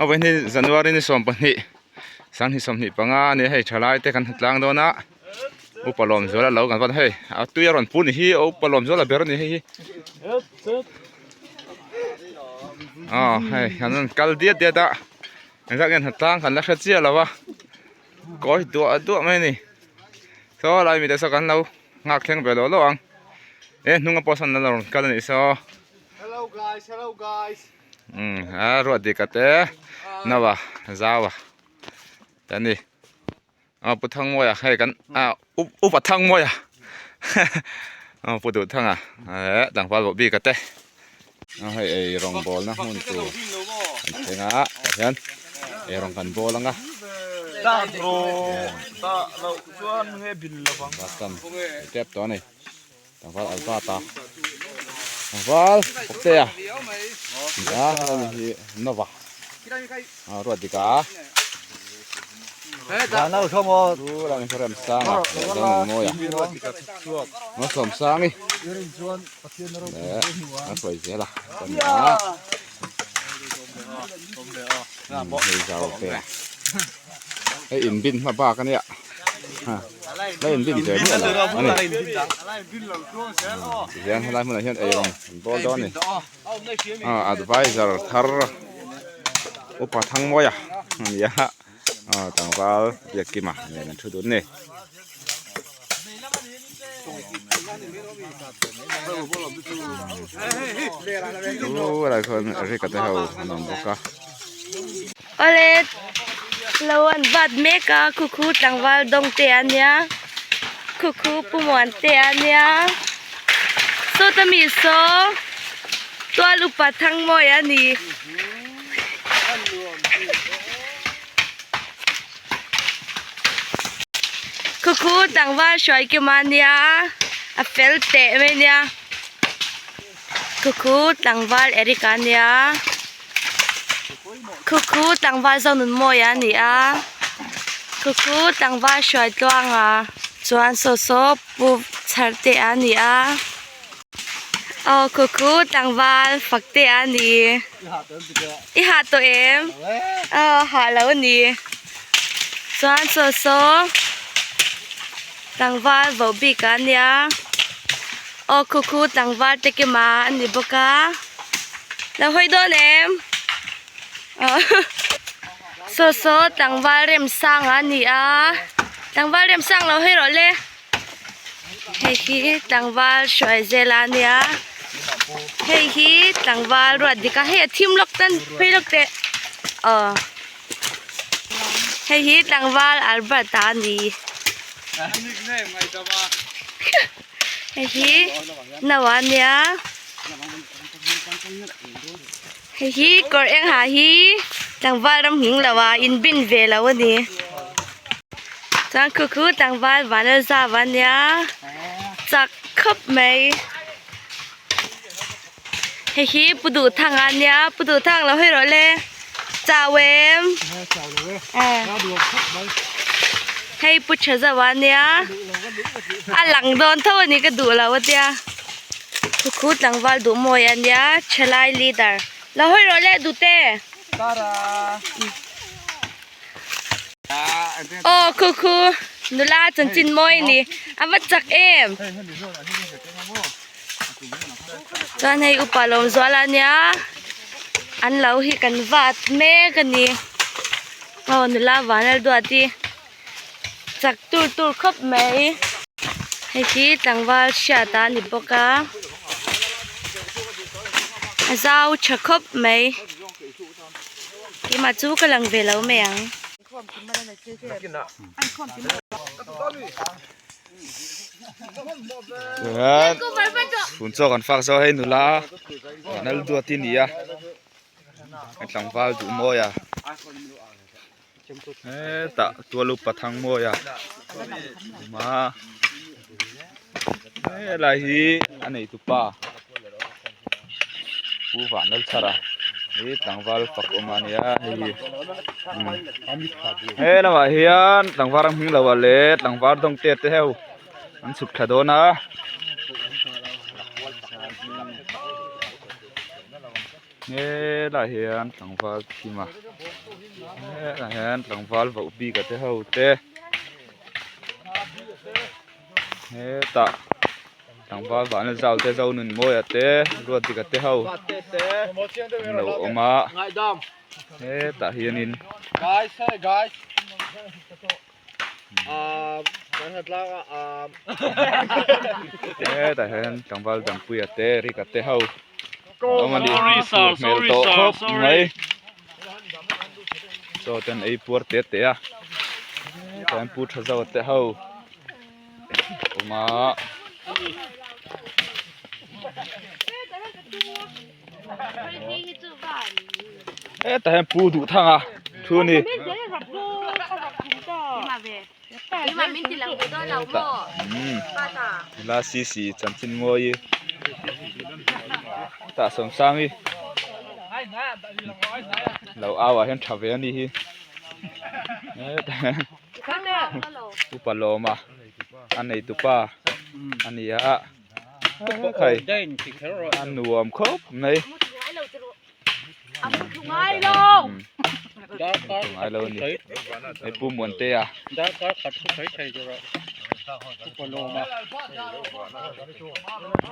เอาไปนี่จันวารีนี่สมปนิสังหิสมนิปังนี่ให้ฉลายแต่กันหลังโดนนะอุปลมโซละเรากันว่าให้เอาตุยรอนปูนี่อุปลมโซละเบรนี่ให้อ๋อให้อันนั้นกัลเดียดตาอันนั้นหัดตั้งกันลักษณะเจียแล้ววะก้อยตัวไม่นี่โซอะไรมีแต่สักกันเรางักแข่งไปแล้วอังนุ่งกระโปรงสั้นนั่นเรากันนี่โซ Hello guys รวดดีกันเต้น่าวะจ้าวะแต่นี่ปุถังมวยให้กันอุปถังมวยปุถุถังต่างฝ่ายบอกบีกันเต้ให้รองบอลนะมันตัวเห็นเห็นรองกันบอลละตาโตตาเราชวนให้บินละฟัง กันเจ็บตัวนี่ต่างฝ่ายอัลฟาตาต่างฝ่ายปกติอ่ะนี่น่าวะรวดดีกันเราชมดูเราไม่เคยสั่งต้องโม่ยมาสมสั่งนี่สวยเสียละตอนนี้ไม่จะโอเคไอ้อินบินมาบ้ากันเนี่ยไอ้อินบินเจอเนี่ยอันนี้เสียงอะไรมันเห็นไอ้ลงบอลดอนนี่advisor ทาร์อุปถัมภ์โม่ยเนี่ยต่างฝ่ายอยากกินมาเนี่ยนั่นชุดนี้อะไรคนอะไรกันเท่าน้องบอกอะไรเราวันบัดเมกาคุต่างฝ่ายดงเตียนเนี่ยคุปุ่มวันเตียนเนี่ยโซตมีโซตัวลูกปัดทั้งหมดอันนี้คุต่างฝ่ายช่วยกันมาเนี่ยเฟลเตะไหมเนี่ยคุต่างฝ่ายเอริกาเนี่ยคุต่างฝ่ายจะนุ่นโมยอันนี้คุต่างฝ่ายช่วยตัวจวนโซปูชัดเตะอันนี้คุต่างฝ่ายฝักเตะอันนี้อีหาตัวเองหาแล้วนี่จวนโซต่างฝ่ายบอกบีกันเนี่ยคุต่างฝ่ายเตะมาอันนี้บอกแล้วให้โดนโซต่างฝ่ายเริ่มสร้างอันนี้ต่างฝ่ายเริ่มสร้างเราให้เราเลยให้ต่างฝ่ายช่วยเจริญเนี่ยให้ต่างฝ่ายรวดดีกันให้ทีมล็อกตันไปล็อกเตะให้ต่างฝ่ายอัลเบอร์ตานี่ให้นวันเนี่ยให้กอดเองหาต่างฝ่ายรำหิงแล้วว่าอินบินเวลาวันนี้จังคุต่างฝ่ายวันละซาวันเนี่ยจักขับไหมให้ปุดูทางอันเนี่ยปุดูทางเราให้เราเลยจ่าเวมให้ปุชจะวันเนี่ยหลังโดนเท่านี้ก็ดูแล้ววะเดียคุต่างฝ่ายดูมวยอันเนี่ยชลายลีดเดอร์เราให้เราเลยดูเต้คุนุลาจนจินมวยนี่วัดจักตอนให้อุปลมสวลาเนี่ยอันเราให้กันวัดเมกันนี่นุลาวานดูดีจักตูครบไหมให้ต่างว่าเสียตานิบกะเจ้าชักครบไหมที่มาจูกำลังเวลาเมียงคุณโซ่กันฟักโซ่ให้นุลานั่นตัวที่นี่ต่างฝ่ายดูมวยตะตัวลูกปัดทางมวยมาอะไรอันนี้ตุป้าผู้ฝันนั่นชาระนี่ต่างฝ่ายฝักออกมาเนี่ยแล้วว่าเฮียนต่างฝ่ายรำหิงแล้วว่าเล็ดต่างฝ่ายต้องเตะเท้าอันสุดขดนะ nghe là hiện thằng phá khi mà nghe là hiện thằng phá vào bi cái thế hậu tê nghe tạ thằng phá vào nó giàu thế giàu nên mua à tê luôn thì cái thế hậu nấu mà nghe tạ hiện in Guys, hey guys. nghe tạ hiện thằng phá đằng bùi à tê ri cái thế hậu mà đi Sorry, sir. mèo Sorry, tổ sir. hộp Sorry. mấy cho tên ấy buộc tết tết à tên bút cho giàu tết hậu mà ê tên bút đủ thằng à thua nè Ima minti lang ko doon lang mo. Bata. là xì xì chân chân mua gì ta sống sang đi lâu ao à hiện trả về đi hi tu lo mà anh này tu pa anh này à khơi anh nuông khóc này Ngay lâu. ai lâu nè ai pu muôn tê à